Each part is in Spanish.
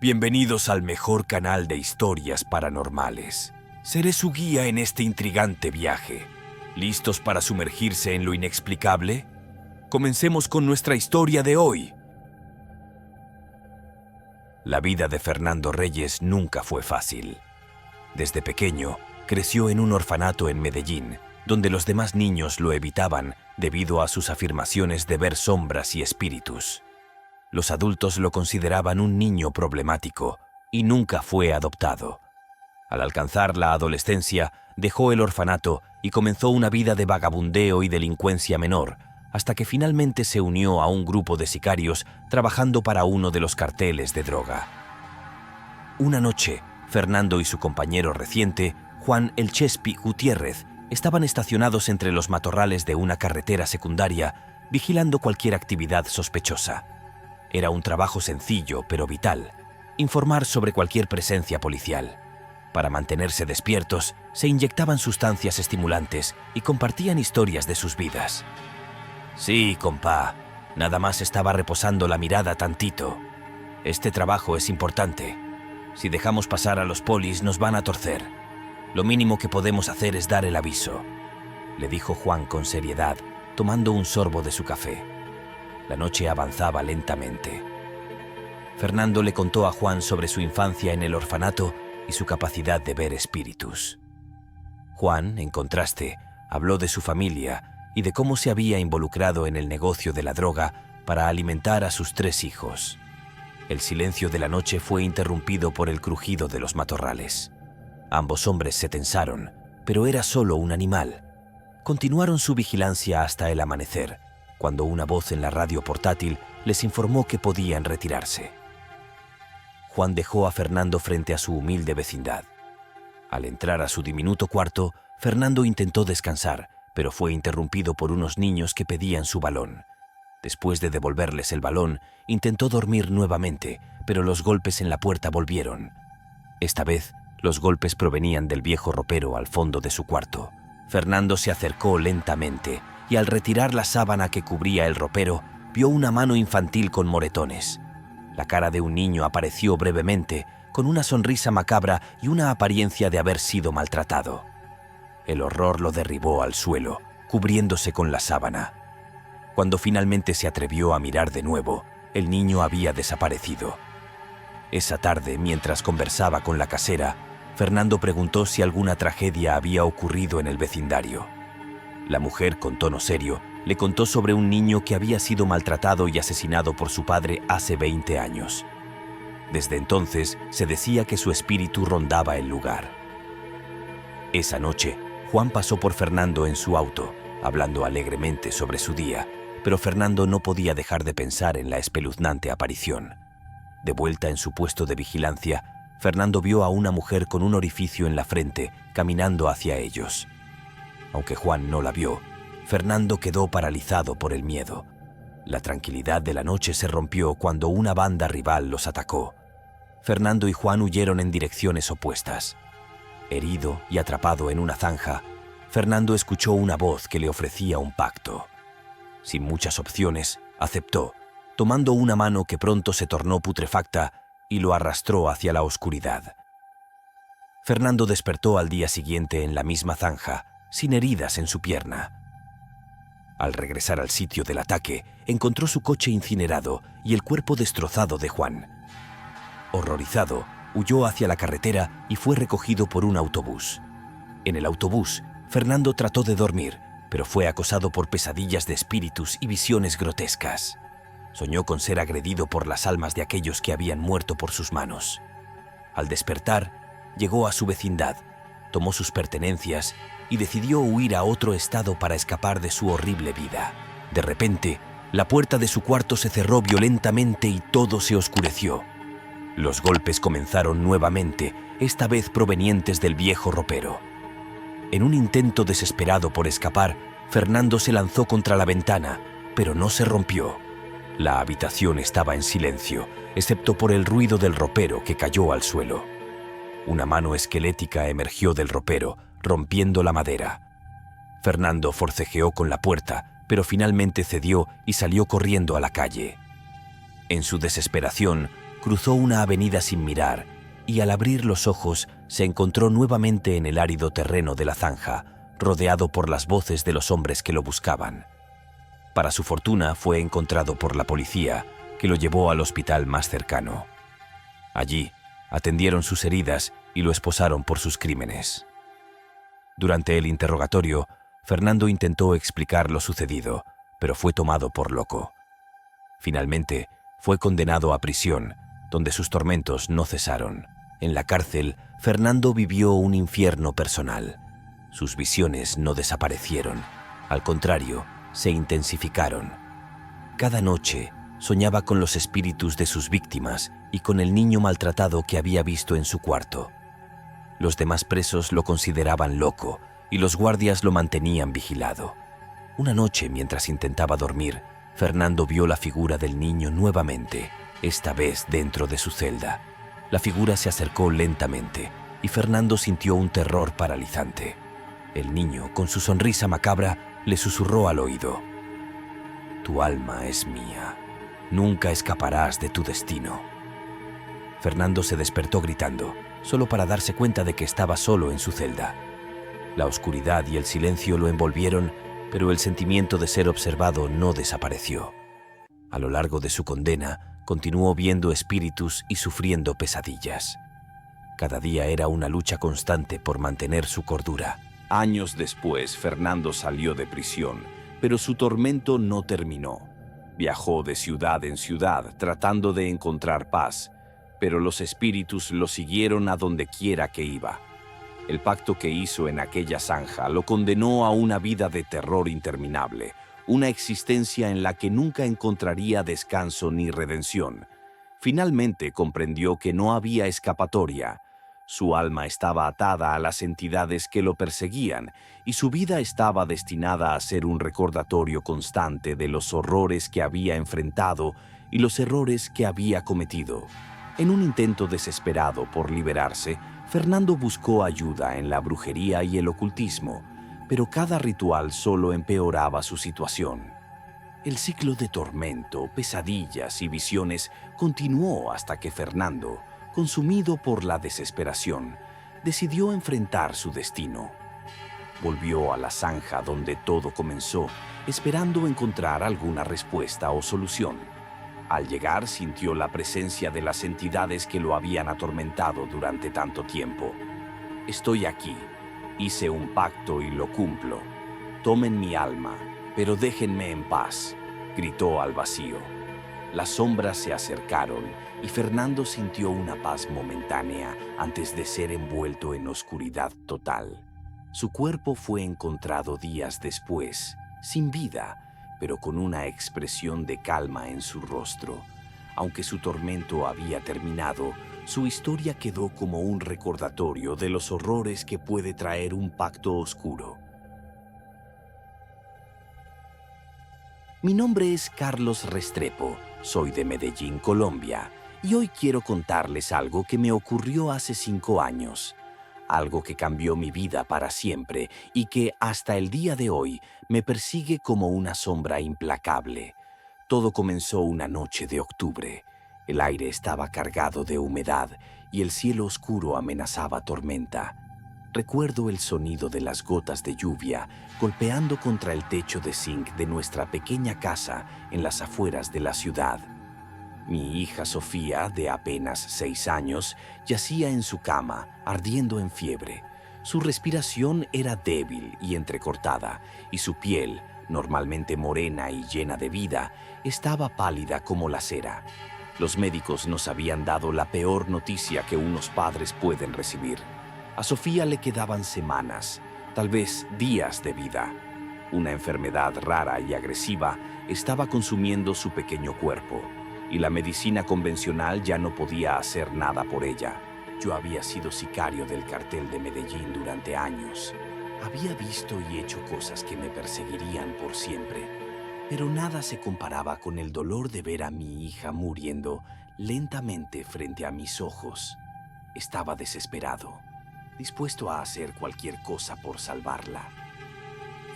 Bienvenidos al mejor canal de historias paranormales. Seré su guía en este intrigante viaje. ¿Listos para sumergirse en lo inexplicable? Comencemos con nuestra historia de hoy. La vida de Fernando Reyes nunca fue fácil. Desde pequeño, creció en un orfanato en Medellín, donde los demás niños lo evitaban debido a sus afirmaciones de ver sombras y espíritus. Los adultos lo consideraban un niño problemático y nunca fue adoptado. Al alcanzar la adolescencia, dejó el orfanato y comenzó una vida de vagabundeo y delincuencia menor, hasta que finalmente se unió a un grupo de sicarios trabajando para uno de los carteles de droga. Una noche, Fernando y su compañero reciente, Juan El Chespi Gutiérrez, estaban estacionados entre los matorrales de una carretera secundaria, vigilando cualquier actividad sospechosa. Era un trabajo sencillo pero vital, informar sobre cualquier presencia policial. Para mantenerse despiertos, se inyectaban sustancias estimulantes y compartían historias de sus vidas. Sí, compa, nada más estaba reposando la mirada tantito. Este trabajo es importante. Si dejamos pasar a los polis nos van a torcer. Lo mínimo que podemos hacer es dar el aviso, le dijo Juan con seriedad, tomando un sorbo de su café. La noche avanzaba lentamente. Fernando le contó a Juan sobre su infancia en el orfanato y su capacidad de ver espíritus. Juan, en contraste, habló de su familia y de cómo se había involucrado en el negocio de la droga para alimentar a sus 3 hijos. El silencio de la noche fue interrumpido por el crujido de los matorrales. Ambos hombres se tensaron, pero era solo un animal. Continuaron su vigilancia hasta el amanecer, cuando una voz en la radio portátil les informó que podían retirarse. Juan dejó a Fernando frente a su humilde vecindad. Al entrar a su diminuto cuarto, Fernando intentó descansar, pero fue interrumpido por unos niños que pedían su balón. Después de devolverles el balón, intentó dormir nuevamente, pero los golpes en la puerta volvieron. Esta vez, los golpes provenían del viejo ropero al fondo de su cuarto. Fernando se acercó lentamente y al retirar la sábana que cubría el ropero, vio una mano infantil con moretones. La cara de un niño apareció brevemente, con una sonrisa macabra y una apariencia de haber sido maltratado. El horror lo derribó al suelo, cubriéndose con la sábana. Cuando finalmente se atrevió a mirar de nuevo, el niño había desaparecido. Esa tarde, mientras conversaba con la casera, Fernando preguntó si alguna tragedia había ocurrido en el vecindario. La mujer, con tono serio, le contó sobre un niño que había sido maltratado y asesinado por su padre hace 20 años. Desde entonces, se decía que su espíritu rondaba el lugar. Esa noche, Juan pasó por Fernando en su auto, hablando alegremente sobre su día, pero Fernando no podía dejar de pensar en la espeluznante aparición. De vuelta en su puesto de vigilancia, Fernando vio a una mujer con un orificio en la frente caminando hacia ellos. Aunque Juan no la vio, Fernando quedó paralizado por el miedo. La tranquilidad de la noche se rompió cuando una banda rival los atacó. Fernando y Juan huyeron en direcciones opuestas. Herido y atrapado en una zanja, Fernando escuchó una voz que le ofrecía un pacto. Sin muchas opciones, aceptó, tomando una mano que pronto se tornó putrefacta y lo arrastró hacia la oscuridad. Fernando despertó al día siguiente en la misma zanja, sin heridas en su pierna. Al regresar al sitio del ataque, encontró su coche incinerado y el cuerpo destrozado de Juan. Horrorizado, huyó hacia la carretera y fue recogido por un autobús. En el autobús, Fernando trató de dormir, pero fue acosado por pesadillas de espíritus y visiones grotescas. Soñó con ser agredido por las almas de aquellos que habían muerto por sus manos. Al despertar, llegó a su vecindad, tomó sus pertenencias y decidió huir a otro estado para escapar de su horrible vida. De repente, la puerta de su cuarto se cerró violentamente y todo se oscureció. Los golpes comenzaron nuevamente, esta vez provenientes del viejo ropero. En un intento desesperado por escapar, Fernando se lanzó contra la ventana, pero no se rompió. La habitación estaba en silencio, excepto por el ruido del ropero que cayó al suelo. Una mano esquelética emergió del ropero, rompiendo la madera. Fernando forcejeó con la puerta, pero finalmente cedió y salió corriendo a la calle. En su desesperación, cruzó una avenida sin mirar y al abrir los ojos se encontró nuevamente en el árido terreno de la zanja, rodeado por las voces de los hombres que lo buscaban. Para su fortuna fue encontrado por la policía, que lo llevó al hospital más cercano. Allí atendieron sus heridas y lo esposaron por sus crímenes. Durante el interrogatorio, Fernando intentó explicar lo sucedido, pero fue tomado por loco. Finalmente, fue condenado a prisión, donde sus tormentos no cesaron. En la cárcel, Fernando vivió un infierno personal. Sus visiones no desaparecieron, al contrario, se intensificaron. Cada noche soñaba con los espíritus de sus víctimas y con el niño maltratado que había visto en su cuarto. Los demás presos lo consideraban loco y los guardias lo mantenían vigilado. Una noche, mientras intentaba dormir, Fernando vio la figura del niño nuevamente, esta vez dentro de su celda. La figura se acercó lentamente y Fernando sintió un terror paralizante. El niño, con su sonrisa macabra, le susurró al oído: «Tu alma es mía. Nunca escaparás de tu destino». Fernando se despertó gritando, solo para darse cuenta de que estaba solo en su celda. La oscuridad y el silencio lo envolvieron, pero el sentimiento de ser observado no desapareció. A lo largo de su condena, continuó viendo espíritus y sufriendo pesadillas. Cada día era una lucha constante por mantener su cordura. Años después, Fernando salió de prisión, pero su tormento no terminó. Viajó de ciudad en ciudad tratando de encontrar paz, pero los espíritus lo siguieron a donde quiera que iba. El pacto que hizo en aquella zanja lo condenó a una vida de terror interminable, una existencia en la que nunca encontraría descanso ni redención. Finalmente comprendió que no había escapatoria. Su alma estaba atada a las entidades que lo perseguían y su vida estaba destinada a ser un recordatorio constante de los horrores que había enfrentado y los errores que había cometido. En un intento desesperado por liberarse, Fernando buscó ayuda en la brujería y el ocultismo, pero cada ritual solo empeoraba su situación. El ciclo de tormento, pesadillas y visiones continuó hasta que Fernando, consumido por la desesperación, decidió enfrentar su destino. Volvió a la zanja donde todo comenzó, esperando encontrar alguna respuesta o solución. Al llegar, sintió la presencia de las entidades que lo habían atormentado durante tanto tiempo. «Estoy aquí. Hice un pacto y lo cumplo. Tomen mi alma, pero déjenme en paz», gritó al vacío. Las sombras se acercaron y Fernando sintió una paz momentánea antes de ser envuelto en oscuridad total. Su cuerpo fue encontrado días después, sin vida, pero con una expresión de calma en su rostro. Aunque su tormento había terminado, su historia quedó como un recordatorio de los horrores que puede traer un pacto oscuro. Mi nombre es Carlos Restrepo, soy de Medellín, Colombia, y hoy quiero contarles algo que me ocurrió hace 5 años. Algo que cambió mi vida para siempre y que hasta el día de hoy me persigue como una sombra implacable. Todo comenzó una noche de octubre. El aire estaba cargado de humedad y el cielo oscuro amenazaba tormenta. Recuerdo el sonido de las gotas de lluvia golpeando contra el techo de zinc de nuestra pequeña casa en las afueras de la ciudad. Mi hija Sofía, de apenas 6 años, yacía en su cama, ardiendo en fiebre. Su respiración era débil y entrecortada, y su piel, normalmente morena y llena de vida, estaba pálida como la cera. Los médicos nos habían dado la peor noticia que unos padres pueden recibir. A Sofía le quedaban semanas, tal vez días de vida. Una enfermedad rara y agresiva estaba consumiendo su pequeño cuerpo, y la medicina convencional ya no podía hacer nada por ella. Yo había sido sicario del cartel de Medellín durante años. Había visto y hecho cosas que me perseguirían por siempre, pero nada se comparaba con el dolor de ver a mi hija muriendo lentamente frente a mis ojos. Estaba desesperado, dispuesto a hacer cualquier cosa por salvarla.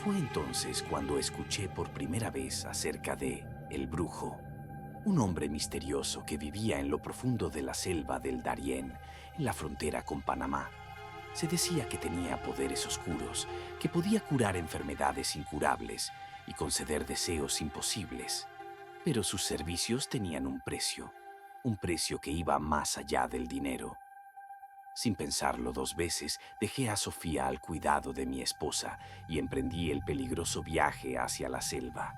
Fue entonces cuando escuché por primera vez acerca de El Brujo, un hombre misterioso que vivía en lo profundo de la selva del Darién, en la frontera con Panamá. Se decía que tenía poderes oscuros, que podía curar enfermedades incurables y conceder deseos imposibles. Pero sus servicios tenían un precio que iba más allá del dinero. Sin pensarlo 2 veces, dejé a Sofía al cuidado de mi esposa y emprendí el peligroso viaje hacia la selva.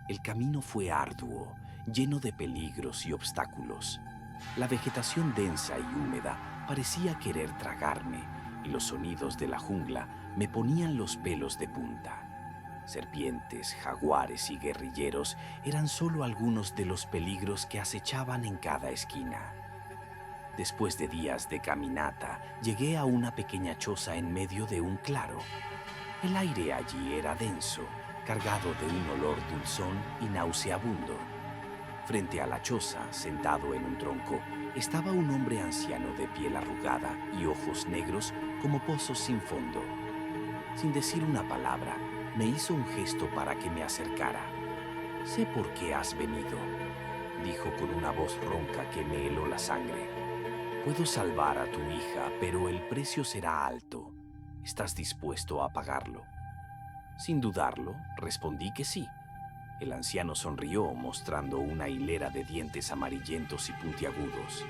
El camino fue arduo, lleno de peligros y obstáculos. La vegetación densa y húmeda parecía querer tragarme y los sonidos de la jungla me ponían los pelos de punta. Serpientes, jaguares y guerrilleros eran solo algunos de los peligros que acechaban en cada esquina. Después de días de caminata, llegué a una pequeña choza en medio de un claro. El aire allí era denso, cargado de un olor dulzón y nauseabundo. Frente a la choza, sentado en un tronco, estaba un hombre anciano de piel arrugada y ojos negros como pozos sin fondo. Sin decir una palabra, me hizo un gesto para que me acercara. «Sé por qué has venido», dijo con una voz ronca que me heló la sangre. «Puedo salvar a tu hija, pero el precio será alto. ¿Estás dispuesto a pagarlo?» Sin dudarlo, respondí que sí. El anciano sonrió, mostrando una hilera de dientes amarillentos y puntiagudos.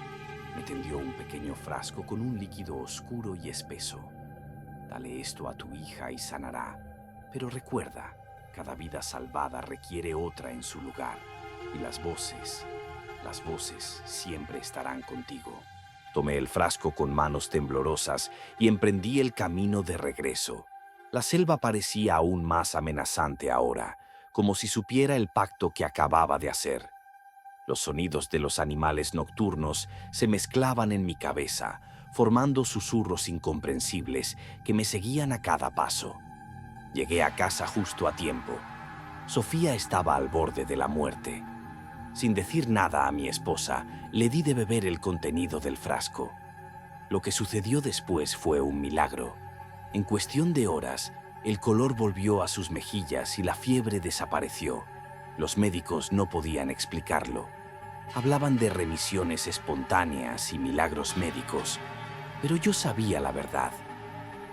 Me tendió un pequeño frasco con un líquido oscuro y espeso. «Dale esto a tu hija y sanará. Pero recuerda, cada vida salvada requiere otra en su lugar. Y las voces siempre estarán contigo». Tomé el frasco con manos temblorosas y emprendí el camino de regreso. La selva parecía aún más amenazante ahora, como si supiera el pacto que acababa de hacer. Los sonidos de los animales nocturnos se mezclaban en mi cabeza, formando susurros incomprensibles que me seguían a cada paso. Llegué a casa justo a tiempo. Sofía estaba al borde de la muerte. Sin decir nada a mi esposa, le di de beber el contenido del frasco. Lo que sucedió después fue un milagro. En cuestión de horas, el color volvió a sus mejillas y la fiebre desapareció. Los médicos no podían explicarlo. Hablaban de remisiones espontáneas y milagros médicos, pero yo sabía la verdad.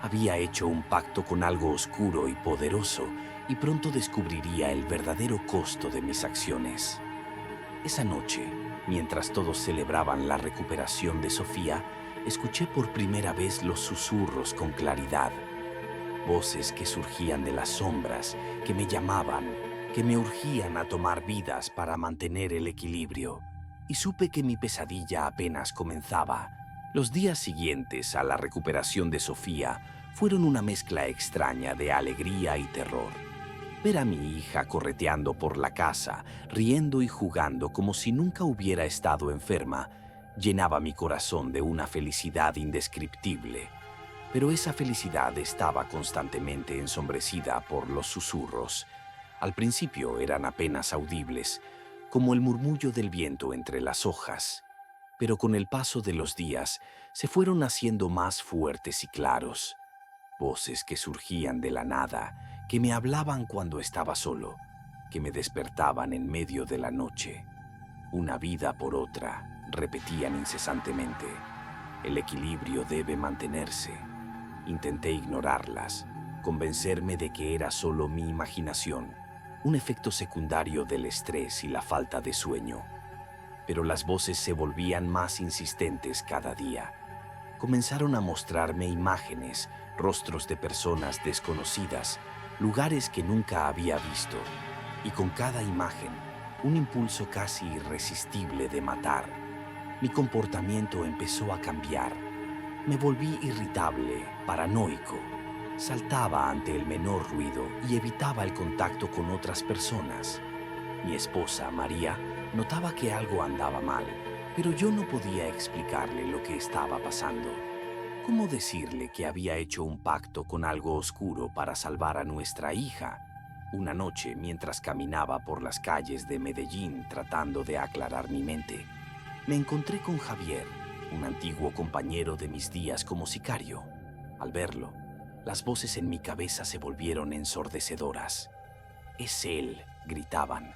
Había hecho un pacto con algo oscuro y poderoso y pronto descubriría el verdadero costo de mis acciones. Esa noche, mientras todos celebraban la recuperación de Sofía, escuché por primera vez los susurros con claridad. Voces que surgían de las sombras, que me llamaban, que me urgían a tomar vidas para mantener el equilibrio. Y supe que mi pesadilla apenas comenzaba. Los días siguientes a la recuperación de Sofía fueron una mezcla extraña de alegría y terror. Ver a mi hija correteando por la casa, riendo y jugando como si nunca hubiera estado enferma, llenaba mi corazón de una felicidad indescriptible. Pero esa felicidad estaba constantemente ensombrecida por los susurros. Al principio eran apenas audibles, como el murmullo del viento entre las hojas. Pero con el paso de los días se fueron haciendo más fuertes y claros. Voces que surgían de la nada, que me hablaban cuando estaba solo, que me despertaban en medio de la noche. Una vida por otra, repetían incesantemente. El equilibrio debe mantenerse. Intenté ignorarlas, convencerme de que era solo mi imaginación, un efecto secundario del estrés y la falta de sueño. Pero las voces se volvían más insistentes cada día. Comenzaron a mostrarme imágenes, rostros de personas desconocidas, lugares que nunca había visto, y con cada imagen, un impulso casi irresistible de matar. Mi comportamiento empezó a cambiar. Me volví irritable, paranoico. Saltaba ante el menor ruido y evitaba el contacto con otras personas. Mi esposa, María, notaba que algo andaba mal, pero yo no podía explicarle lo que estaba pasando. ¿Cómo decirle que había hecho un pacto con algo oscuro para salvar a nuestra hija? Una noche, mientras caminaba por las calles de Medellín tratando de aclarar mi mente, me encontré con Javier, un antiguo compañero de mis días como sicario. Al verlo, las voces en mi cabeza se volvieron ensordecedoras. «Es él», gritaban.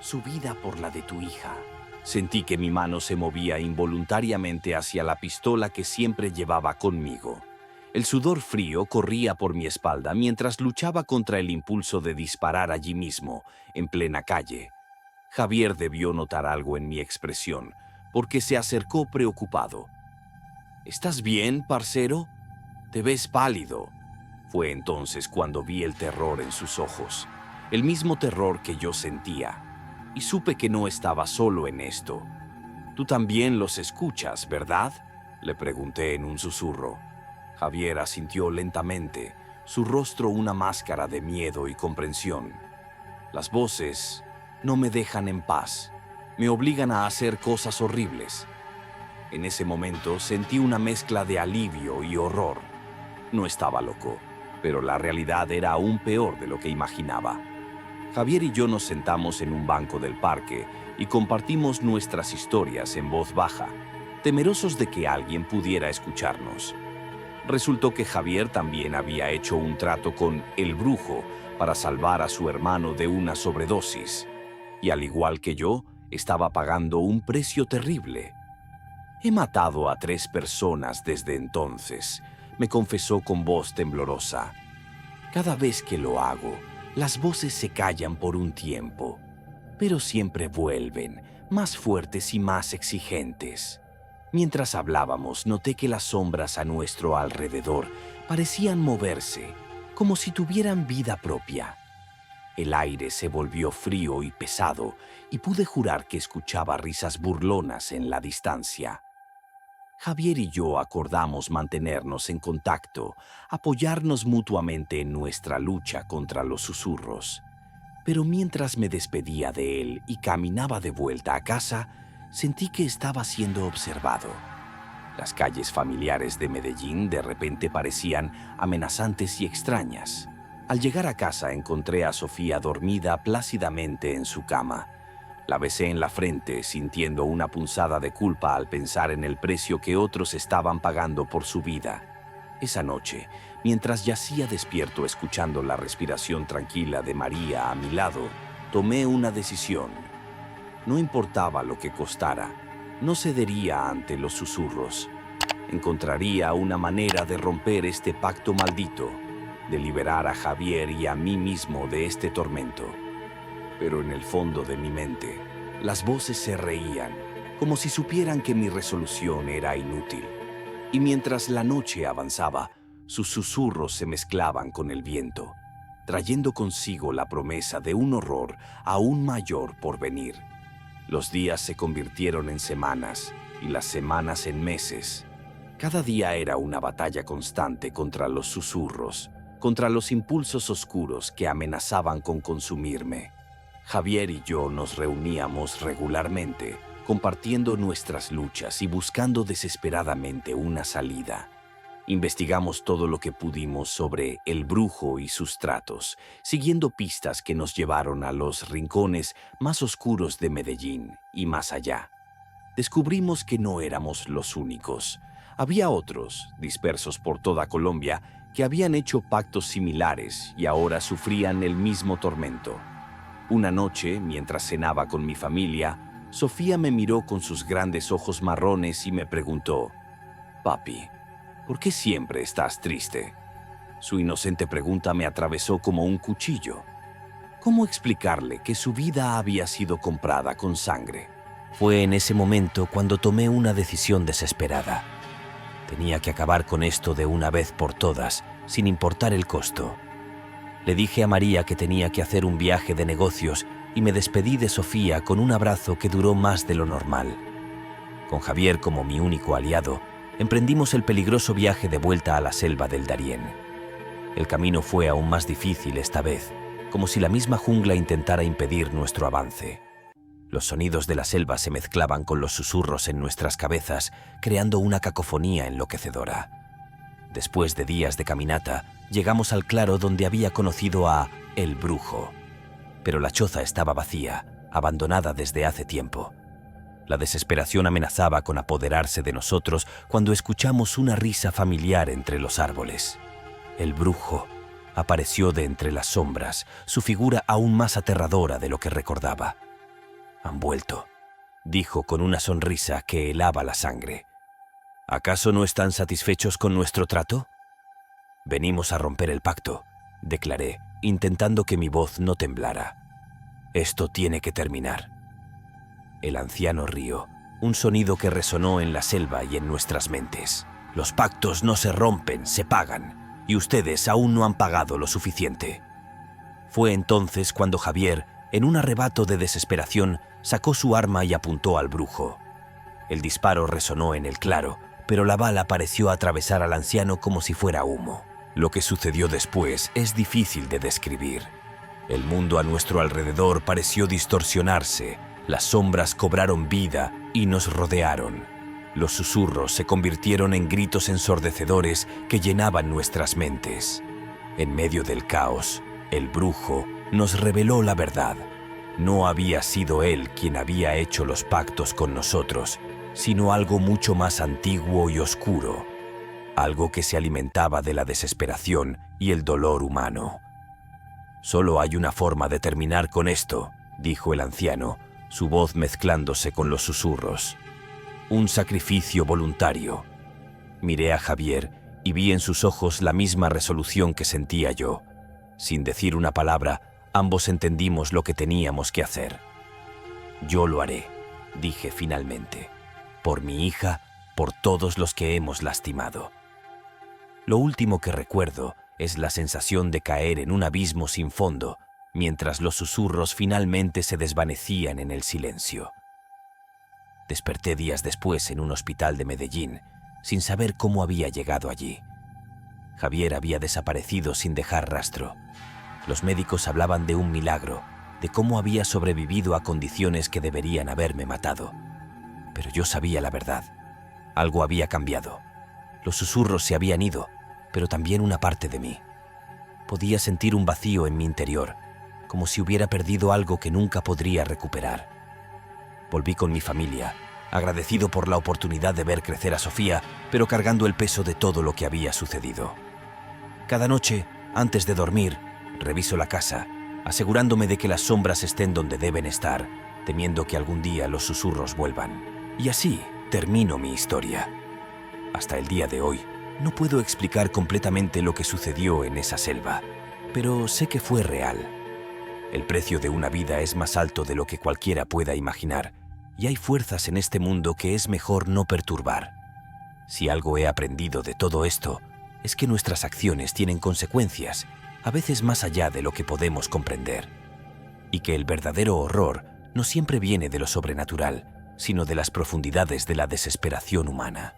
su vida por la de tu hija. Sentí que mi mano se movía involuntariamente hacia la pistola que siempre llevaba conmigo. El sudor frío corría por mi espalda mientras luchaba contra el impulso de disparar allí mismo, en plena calle. Javier debió notar algo en mi expresión, porque se acercó preocupado. ¿Estás bien, parcero? Te ves pálido. Fue entonces cuando vi el terror en sus ojos, el mismo terror que yo sentía, y supe que no estaba solo en esto. «Tú también los escuchas, ¿verdad?», le pregunté en un susurro. Javier asintió lentamente, su rostro una máscara de miedo y comprensión. «Las voces no me dejan en paz, me obligan a hacer cosas horribles». En ese momento sentí una mezcla de alivio y horror. No estaba loco, pero la realidad era aún peor de lo que imaginaba. Javier y yo nos sentamos en un banco del parque y compartimos nuestras historias en voz baja, temerosos de que alguien pudiera escucharnos. Resultó que Javier también había hecho un trato con el brujo para salvar a su hermano de una sobredosis, y al igual que yo, estaba pagando un precio terrible. «He matado a 3 personas desde entonces», me confesó con voz temblorosa. «Cada vez que lo hago, las voces se callan por un tiempo, pero siempre vuelven, más fuertes y más exigentes». Mientras hablábamos, noté que las sombras a nuestro alrededor parecían moverse, como si tuvieran vida propia. El aire se volvió frío y pesado, y pude jurar que escuchaba risas burlonas en la distancia. Javier y yo acordamos mantenernos en contacto, apoyarnos mutuamente en nuestra lucha contra los susurros. Pero mientras me despedía de él y caminaba de vuelta a casa, sentí que estaba siendo observado. Las calles familiares de Medellín de repente parecían amenazantes y extrañas. Al llegar a casa encontré a Sofía dormida plácidamente en su cama. La besé en la frente, sintiendo una punzada de culpa al pensar en el precio que otros estaban pagando por su vida. Esa noche, mientras yacía despierto escuchando la respiración tranquila de María a mi lado, tomé una decisión. No importaba lo que costara, no cedería ante los susurros. Encontraría una manera de romper este pacto maldito, de liberar a Javier y a mí mismo de este tormento. Pero en el fondo de mi mente, las voces se reían, como si supieran que mi resolución era inútil. Y mientras la noche avanzaba, sus susurros se mezclaban con el viento, trayendo consigo la promesa de un horror aún mayor por venir. Los días se convirtieron en semanas y las semanas en meses. Cada día era una batalla constante contra los susurros, contra los impulsos oscuros que amenazaban con consumirme. Javier y yo nos reuníamos regularmente, compartiendo nuestras luchas y buscando desesperadamente una salida. Investigamos todo lo que pudimos sobre el brujo y sus tratos, siguiendo pistas que nos llevaron a los rincones más oscuros de Medellín y más allá. Descubrimos que no éramos los únicos. Había otros, dispersos por toda Colombia, que habían hecho pactos similares y ahora sufrían el mismo tormento. Una noche, mientras cenaba con mi familia, Sofía me miró con sus grandes ojos marrones y me preguntó: «Papi, ¿por qué siempre estás triste?». Su inocente pregunta me atravesó como un cuchillo. ¿Cómo explicarle que su vida había sido comprada con sangre? Fue en ese momento cuando tomé una decisión desesperada. Tenía que acabar con esto de una vez por todas, sin importar el costo. Le dije a María que tenía que hacer un viaje de negocios y me despedí de Sofía con un abrazo que duró más de lo normal. Con Javier como mi único aliado, emprendimos el peligroso viaje de vuelta a la selva del Darién. El camino fue aún más difícil esta vez, como si la misma jungla intentara impedir nuestro avance. Los sonidos de la selva se mezclaban con los susurros en nuestras cabezas, creando una cacofonía enloquecedora. Después de días de caminata, llegamos al claro donde había conocido a el brujo. Pero la choza estaba vacía, abandonada desde hace tiempo. La desesperación amenazaba con apoderarse de nosotros cuando escuchamos una risa familiar entre los árboles. El brujo apareció de entre las sombras, su figura aún más aterradora de lo que recordaba. Han vuelto, dijo con una sonrisa que helaba la sangre. ¿Acaso no están satisfechos con nuestro trato? Venimos a romper el pacto, declaré, intentando que mi voz no temblara. Esto tiene que terminar. El anciano rió, un sonido que resonó en la selva y en nuestras mentes. Los pactos no se rompen, se pagan, y ustedes aún no han pagado lo suficiente. Fue entonces cuando Javier, en un arrebato de desesperación, sacó su arma y apuntó al brujo. El disparo resonó en el claro, pero la bala pareció atravesar al anciano como si fuera humo. Lo que sucedió después es difícil de describir. El mundo a nuestro alrededor pareció distorsionarse, las sombras cobraron vida y nos rodearon. Los susurros se convirtieron en gritos ensordecedores que llenaban nuestras mentes. En medio del caos, el brujo nos reveló la verdad. No había sido él quien había hecho los pactos con nosotros, sino algo mucho más antiguo y oscuro, algo que se alimentaba de la desesperación y el dolor humano. «Solo hay una forma de terminar con esto», dijo el anciano, su voz mezclándose con los susurros. «Un sacrificio voluntario». Miré a Javier y vi en sus ojos la misma resolución que sentía yo. Sin decir una palabra, ambos entendimos lo que teníamos que hacer. «Yo lo haré», dije finalmente, «por mi hija, por todos los que hemos lastimado». Lo último que recuerdo es la sensación de caer en un abismo sin fondo, mientras los susurros finalmente se desvanecían en el silencio. Desperté días después en un hospital de Medellín, sin saber cómo había llegado allí. Javier había desaparecido sin dejar rastro. Los médicos hablaban de un milagro, de cómo había sobrevivido a condiciones que deberían haberme matado. Pero yo sabía la verdad. Algo había cambiado. Los susurros se habían ido, pero también una parte de mí. Podía sentir un vacío en mi interior, como si hubiera perdido algo que nunca podría recuperar. Volví con mi familia, agradecido por la oportunidad de ver crecer a Sofía, pero cargando el peso de todo lo que había sucedido. Cada noche, antes de dormir, reviso la casa, asegurándome de que las sombras estén donde deben estar, temiendo que algún día los susurros vuelvan. Y así termino mi historia. Hasta el día de hoy, no puedo explicar completamente lo que sucedió en esa selva, pero sé que fue real. El precio de una vida es más alto de lo que cualquiera pueda imaginar, y hay fuerzas en este mundo que es mejor no perturbar. Si algo he aprendido de todo esto, es que nuestras acciones tienen consecuencias, a veces más allá de lo que podemos comprender, y que el verdadero horror no siempre viene de lo sobrenatural, sino de las profundidades de la desesperación humana.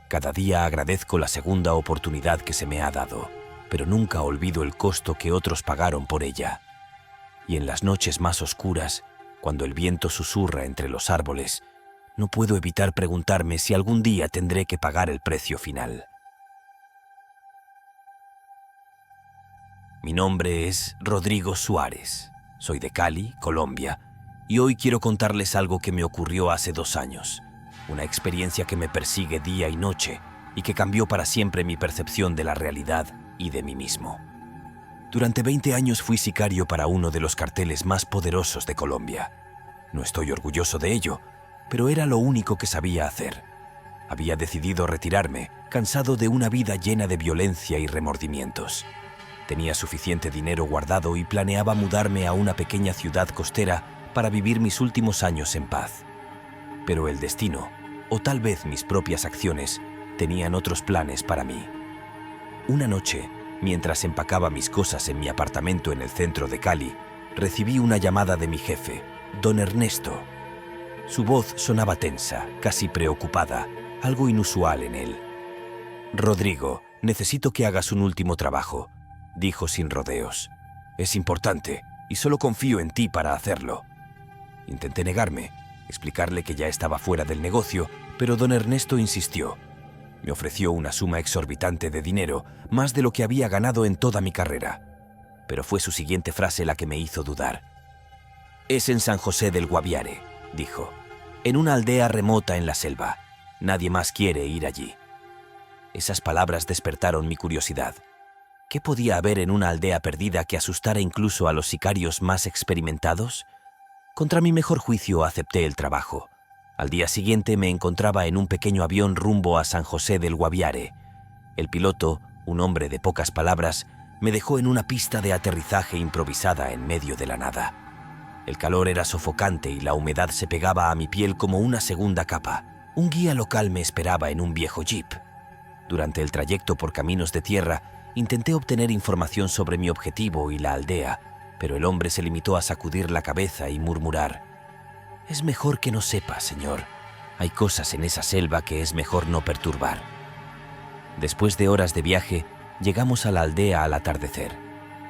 Cada día agradezco la segunda oportunidad que se me ha dado, pero nunca olvido el costo que otros pagaron por ella. Y en las noches más oscuras, cuando el viento susurra entre los árboles, no puedo evitar preguntarme si algún día tendré que pagar el precio final. Mi nombre es Rodrigo Suárez. Soy de Cali, Colombia, y hoy quiero contarles algo que me ocurrió hace 2 años. Una experiencia que me persigue día y noche y que cambió para siempre mi percepción de la realidad y de mí mismo. Durante 20 años fui sicario para uno de los carteles más poderosos de Colombia. No estoy orgulloso de ello, pero era lo único que sabía hacer. Había decidido retirarme, cansado de una vida llena de violencia y remordimientos. Tenía suficiente dinero guardado y planeaba mudarme a una pequeña ciudad costera para vivir mis últimos años en paz. Pero el destino, o tal vez mis propias acciones, tenían otros planes para mí. Una noche, mientras empacaba mis cosas en mi apartamento en el centro de Cali, recibí una llamada de mi jefe, don Ernesto. Su voz sonaba tensa, casi preocupada, algo inusual en él. «Rodrigo, necesito que hagas un último trabajo», dijo sin rodeos. «Es importante y solo confío en ti para hacerlo». Intenté negarme, explicarle que ya estaba fuera del negocio, pero don Ernesto insistió. Me ofreció una suma exorbitante de dinero, más de lo que había ganado en toda mi carrera. Pero fue su siguiente frase la que me hizo dudar. «Es en San José del Guaviare», dijo, «en una aldea remota en la selva. Nadie más quiere ir allí». Esas palabras despertaron mi curiosidad. ¿Qué podía haber en una aldea perdida que asustara incluso a los sicarios más experimentados? Contra mi mejor juicio acepté el trabajo. Al día siguiente me encontraba en un pequeño avión rumbo a San José del Guaviare. El piloto, un hombre de pocas palabras, me dejó en una pista de aterrizaje improvisada en medio de la nada. El calor era sofocante y la humedad se pegaba a mi piel como una segunda capa. Un guía local me esperaba en un viejo jeep. Durante el trayecto por caminos de tierra, intenté obtener información sobre mi objetivo y la aldea, pero el hombre se limitó a sacudir la cabeza y murmurar: «Es mejor que no sepa, señor. Hay cosas en esa selva que es mejor no perturbar». Después de horas de viaje, llegamos a la aldea al atardecer.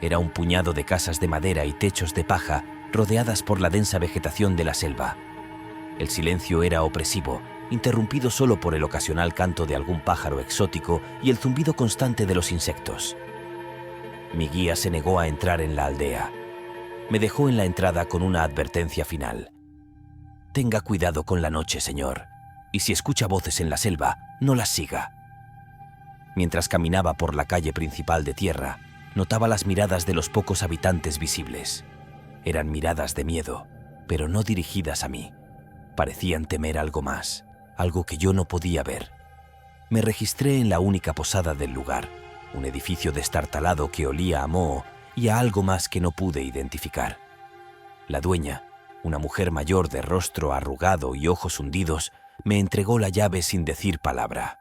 Era un puñado de casas de madera y techos de paja rodeadas por la densa vegetación de la selva. El silencio era opresivo, interrumpido solo por el ocasional canto de algún pájaro exótico y el zumbido constante de los insectos. Mi guía se negó a entrar en la aldea. Me dejó en la entrada con una advertencia final: «Tenga cuidado con la noche, señor, y si escucha voces en la selva, no las siga». Mientras caminaba por la calle principal de tierra, notaba las miradas de los pocos habitantes visibles. Eran miradas de miedo, pero no dirigidas a mí. Parecían temer algo más, algo que yo no podía ver. Me registré en la única posada del lugar, un edificio destartalado que olía a moho y a algo más que no pude identificar. La dueña, una mujer mayor de rostro arrugado y ojos hundidos, me entregó la llave sin decir palabra.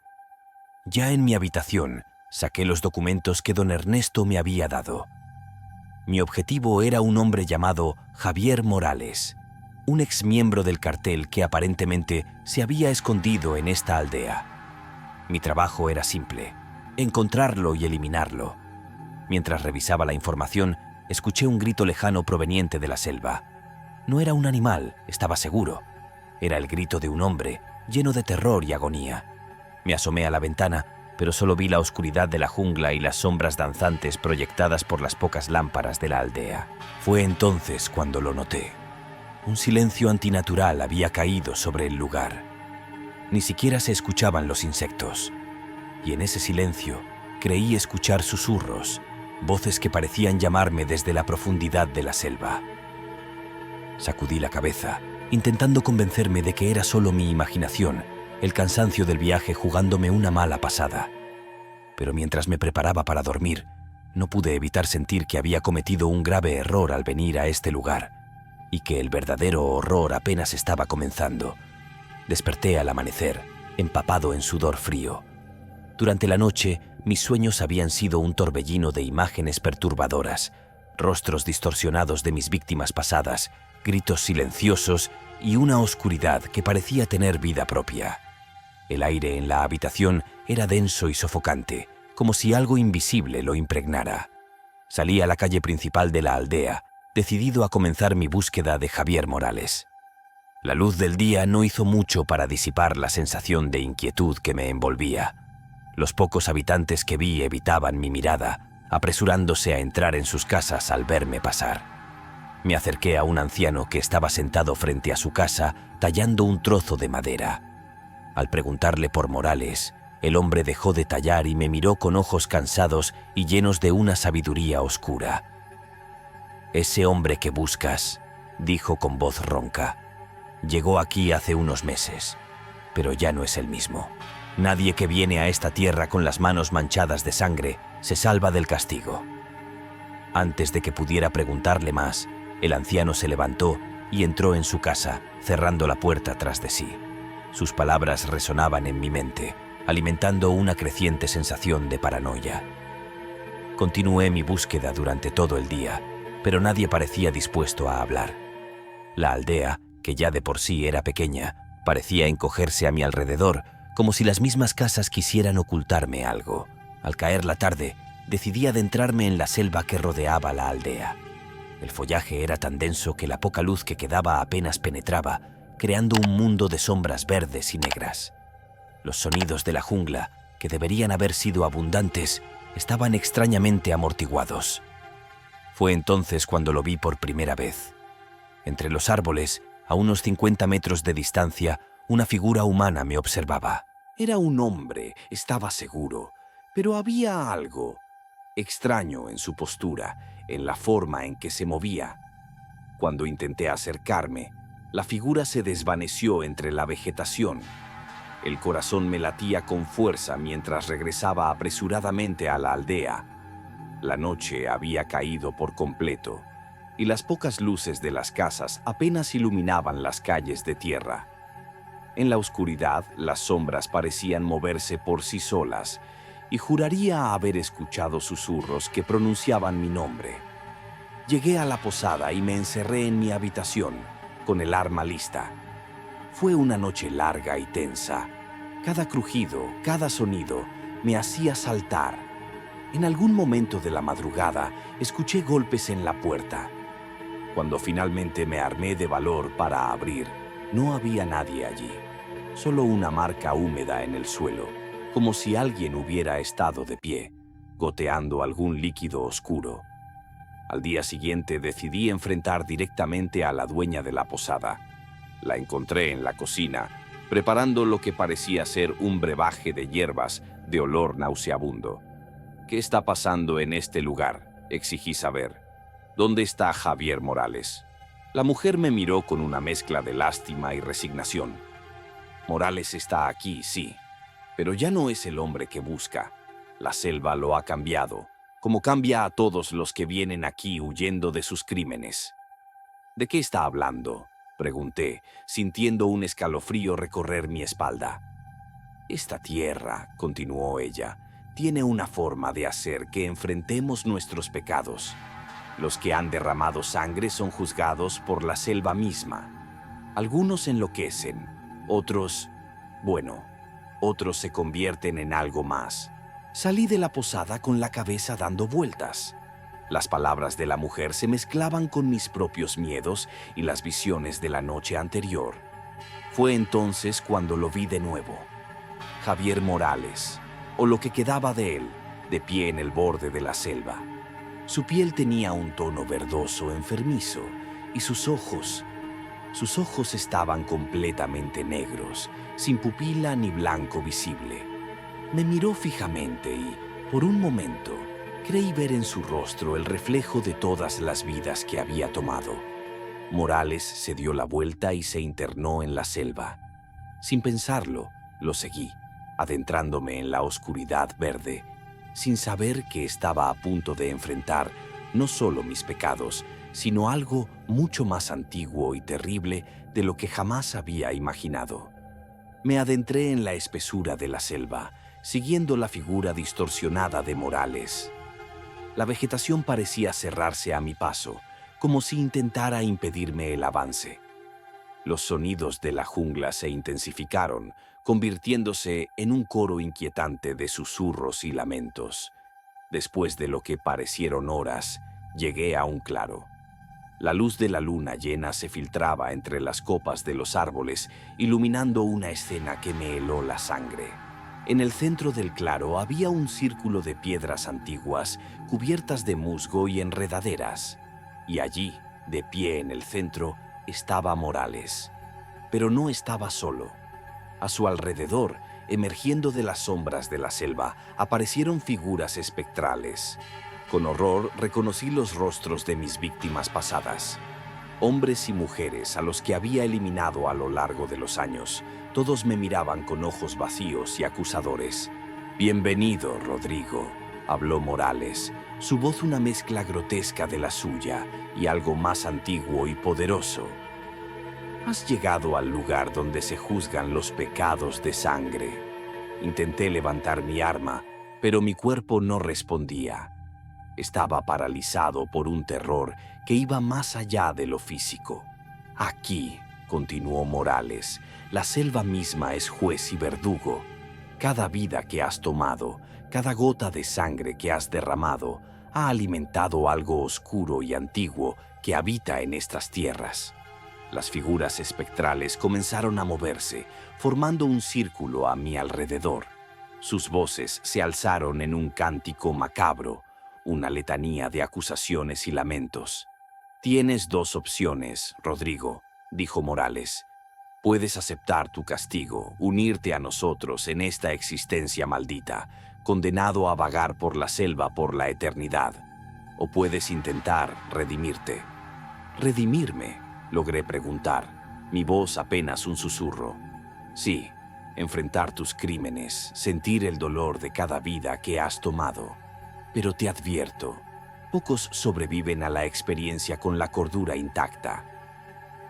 Ya en mi habitación, saqué los documentos que don Ernesto me había dado. Mi objetivo era un hombre llamado Javier Morales, un exmiembro del cartel que aparentemente se había escondido en esta aldea. Mi trabajo era simple: encontrarlo y eliminarlo. Mientras revisaba la información, escuché un grito lejano proveniente de la selva. No era un animal, estaba seguro. Era el grito de un hombre, lleno de terror y agonía. Me asomé a la ventana, pero solo vi la oscuridad de la jungla y las sombras danzantes proyectadas por las pocas lámparas de la aldea. Fue entonces cuando lo noté. Un silencio antinatural había caído sobre el lugar. Ni siquiera se escuchaban los insectos. Y en ese silencio creí escuchar susurros, voces que parecían llamarme desde la profundidad de la selva. Sacudí la cabeza, intentando convencerme de que era solo mi imaginación, el cansancio del viaje jugándome una mala pasada. Pero mientras me preparaba para dormir, no pude evitar sentir que había cometido un grave error al venir a este lugar, y que el verdadero horror apenas estaba comenzando. Desperté al amanecer, empapado en sudor frío. Durante la noche, mis sueños habían sido un torbellino de imágenes perturbadoras, rostros distorsionados de mis víctimas pasadas, gritos silenciosos y una oscuridad que parecía tener vida propia. El aire en la habitación era denso y sofocante, como si algo invisible lo impregnara. Salí a la calle principal de la aldea, decidido a comenzar mi búsqueda de Javier Morales. La luz del día no hizo mucho para disipar la sensación de inquietud que me envolvía. Los pocos habitantes que vi evitaban mi mirada, apresurándose a entrar en sus casas al verme pasar. Me acerqué a un anciano que estaba sentado frente a su casa, tallando un trozo de madera. Al preguntarle por Morales, el hombre dejó de tallar y me miró con ojos cansados y llenos de una sabiduría oscura. «Ese hombre que buscas», dijo con voz ronca, «llegó aquí hace unos meses, pero ya no es el mismo. Nadie que viene a esta tierra con las manos manchadas de sangre se salva del castigo». Antes de que pudiera preguntarle más, el anciano se levantó y entró en su casa, cerrando la puerta tras de sí. Sus palabras resonaban en mi mente, alimentando una creciente sensación de paranoia. Continué mi búsqueda durante todo el día, pero nadie parecía dispuesto a hablar. La aldea, que ya de por sí era pequeña, parecía encogerse a mi alrededor, como si las mismas casas quisieran ocultarme algo. Al caer la tarde, decidí adentrarme en la selva que rodeaba la aldea. El follaje era tan denso que la poca luz que quedaba apenas penetraba, creando un mundo de sombras verdes y negras. Los sonidos de la jungla, que deberían haber sido abundantes, estaban extrañamente amortiguados. Fue entonces cuando lo vi por primera vez. Entre los árboles, a unos 50 metros de distancia, una figura humana me observaba. Era un hombre, estaba seguro, pero había algo extraño en su postura, en la forma en que se movía. Cuando intenté acercarme, la figura se desvaneció entre la vegetación. El corazón me latía con fuerza mientras regresaba apresuradamente a la aldea. La noche había caído por completo, y las pocas luces de las casas apenas iluminaban las calles de tierra. En la oscuridad, las sombras parecían moverse por sí solas, y juraría haber escuchado susurros que pronunciaban mi nombre. Llegué a la posada y me encerré en mi habitación, con el arma lista. Fue una noche larga y tensa. Cada crujido, cada sonido, me hacía saltar. En algún momento de la madrugada, escuché golpes en la puerta. Cuando finalmente me armé de valor para abrir, no había nadie allí. Solo una marca húmeda en el suelo, como si alguien hubiera estado de pie, goteando algún líquido oscuro. Al día siguiente decidí enfrentar directamente a la dueña de la posada. La encontré en la cocina, preparando lo que parecía ser un brebaje de hierbas de olor nauseabundo. ¿Qué está pasando en este lugar?, exigí saber. ¿Dónde está Javier Morales? La mujer me miró con una mezcla de lástima y resignación. Morales está aquí, sí, pero ya no es el hombre que busca. La selva lo ha cambiado, como cambia a todos los que vienen aquí huyendo de sus crímenes. ¿De qué está hablando?, pregunté, sintiendo un escalofrío recorrer mi espalda. Esta tierra, continuó ella, tiene una forma de hacer que enfrentemos nuestros pecados. Los que han derramado sangre son juzgados por la selva misma. Algunos enloquecen, otros se convierten en algo más. Salí de la posada con la cabeza dando vueltas. Las palabras de la mujer se mezclaban con mis propios miedos y las visiones de la noche anterior. Fue entonces cuando lo vi de nuevo. Javier Morales, o lo que quedaba de él, de pie en el borde de la selva. Su piel tenía un tono verdoso enfermizo y sus ojos estaban completamente negros, sin pupila ni blanco visible. Me miró fijamente y, por un momento, creí ver en su rostro el reflejo de todas las vidas que había tomado. Morales se dio la vuelta y se internó en la selva. Sin pensarlo, lo seguí, adentrándome en la oscuridad verde, sin saber que estaba a punto de enfrentar no solo mis pecados, sino algo mucho más antiguo y terrible de lo que jamás había imaginado. Me adentré en la espesura de la selva, siguiendo la figura distorsionada de Morales. La vegetación parecía cerrarse a mi paso, como si intentara impedirme el avance. Los sonidos de la jungla se intensificaron, convirtiéndose en un coro inquietante de susurros y lamentos. Después de lo que parecieron horas, llegué a un claro. La luz de la luna llena se filtraba entre las copas de los árboles, iluminando una escena que me heló la sangre. En el centro del claro había un círculo de piedras antiguas, cubiertas de musgo y enredaderas. Y allí, de pie en el centro, estaba Morales. Pero no estaba solo. A su alrededor, emergiendo de las sombras de la selva, aparecieron figuras espectrales. Con horror reconocí los rostros de mis víctimas pasadas. Hombres y mujeres a los que había eliminado a lo largo de los años. Todos me miraban con ojos vacíos y acusadores. «Bienvenido, Rodrigo», habló Morales, su voz una mezcla grotesca de la suya y algo más antiguo y poderoso. «Has llegado al lugar donde se juzgan los pecados de sangre». Intenté levantar mi arma, pero mi cuerpo no respondía. Estaba paralizado por un terror que iba más allá de lo físico. «Aquí», continuó Morales, «la selva misma es juez y verdugo. Cada vida que has tomado, cada gota de sangre que has derramado, ha alimentado algo oscuro y antiguo que habita en estas tierras». Las figuras espectrales comenzaron a moverse, formando un círculo a mi alrededor. Sus voces se alzaron en un cántico macabro, una letanía de acusaciones y lamentos. «Tienes dos opciones, Rodrigo», dijo Morales. «Puedes aceptar tu castigo, unirte a nosotros en esta existencia maldita, condenado a vagar por la selva por la eternidad. O puedes intentar redimirte». Redimirme, logré preguntar, mi voz apenas un susurro. Sí, enfrentar tus crímenes, sentir el dolor de cada vida que has tomado. Pero te advierto, pocos sobreviven a la experiencia con la cordura intacta.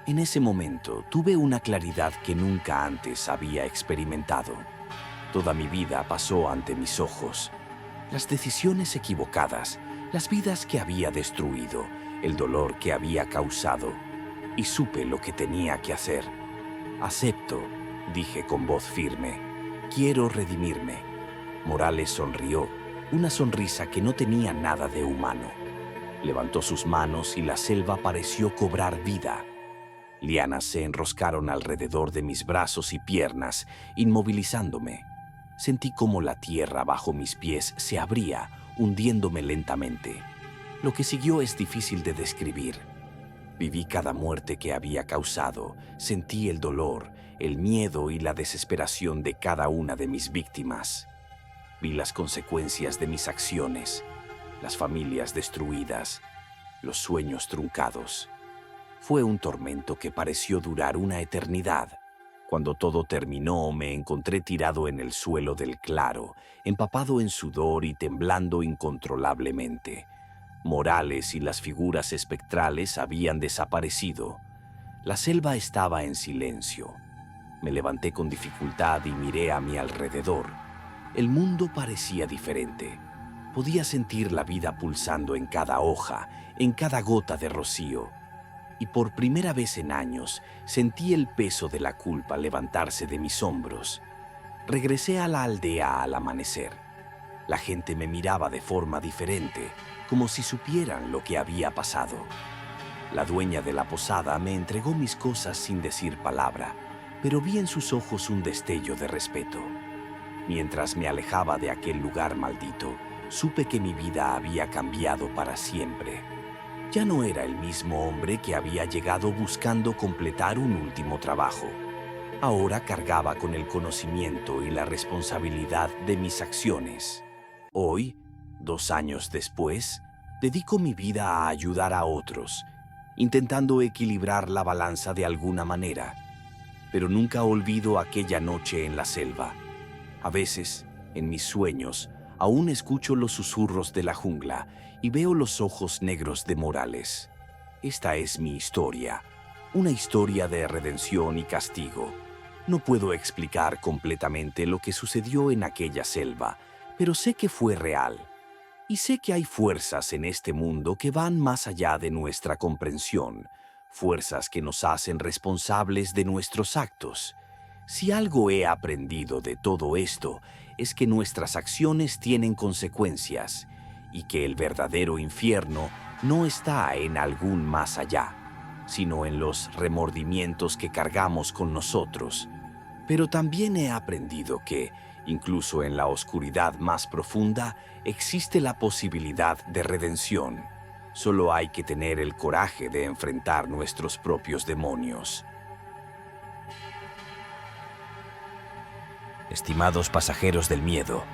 En ese momento tuve una claridad que nunca antes había experimentado. Toda mi vida pasó ante mis ojos. Las decisiones equivocadas, las vidas que había destruido, el dolor que había causado. Y supe lo que tenía que hacer. Acepto, dije con voz firme. Quiero redimirme. Morales sonrió, una sonrisa que no tenía nada de humano. Levantó sus manos y la selva pareció cobrar vida. Lianas se enroscaron alrededor de mis brazos y piernas, inmovilizándome. Sentí como la tierra bajo mis pies se abría, hundiéndome lentamente. Lo que siguió es difícil de describir. Viví cada muerte que había causado, sentí el dolor, el miedo y la desesperación de cada una de mis víctimas. Vi las consecuencias de mis acciones, las familias destruidas, los sueños truncados. Fue un tormento que pareció durar una eternidad. Cuando todo terminó, me encontré tirado en el suelo del claro, empapado en sudor y temblando incontrolablemente. Morales y las figuras espectrales habían desaparecido. La selva estaba en silencio. Me levanté con dificultad y miré a mi alrededor. El mundo parecía diferente. Podía sentir la vida pulsando en cada hoja, en cada gota de rocío. Y por primera vez en años sentí el peso de la culpa levantarse de mis hombros. Regresé a la aldea al amanecer. La gente me miraba de forma diferente, como si supieran lo que había pasado. La dueña de la posada me entregó mis cosas sin decir palabra, pero vi en sus ojos un destello de respeto. Mientras me alejaba de aquel lugar maldito, supe que mi vida había cambiado para siempre. Ya no era el mismo hombre que había llegado buscando completar un último trabajo. Ahora cargaba con el conocimiento y la responsabilidad de mis acciones. Hoy, 2 años después, dedico mi vida a ayudar a otros, intentando equilibrar la balanza de alguna manera. Pero nunca olvido aquella noche en la selva. A veces, en mis sueños, aún escucho los susurros de la jungla y veo los ojos negros de Morales. Esta es mi historia, una historia de redención y castigo. No puedo explicar completamente lo que sucedió en aquella selva, pero sé que fue real. Y sé que hay fuerzas en este mundo que van más allá de nuestra comprensión, fuerzas que nos hacen responsables de nuestros actos. Si algo he aprendido de todo esto, es que nuestras acciones tienen consecuencias y que el verdadero infierno no está en algún más allá, sino en los remordimientos que cargamos con nosotros. Pero también he aprendido que, incluso en la oscuridad más profunda, existe la posibilidad de redención. Solo hay que tener el coraje de enfrentar nuestros propios demonios. Estimados pasajeros del miedo,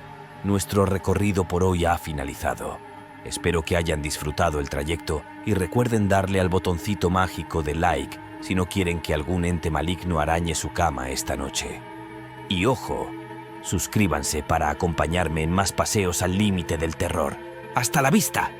nuestro recorrido por hoy ha finalizado. Espero que hayan disfrutado el trayecto y recuerden darle al botoncito mágico de like si no quieren que algún ente maligno arañe su cama esta noche. Y ojo, suscríbanse para acompañarme en más paseos al límite del terror. ¡Hasta la vista!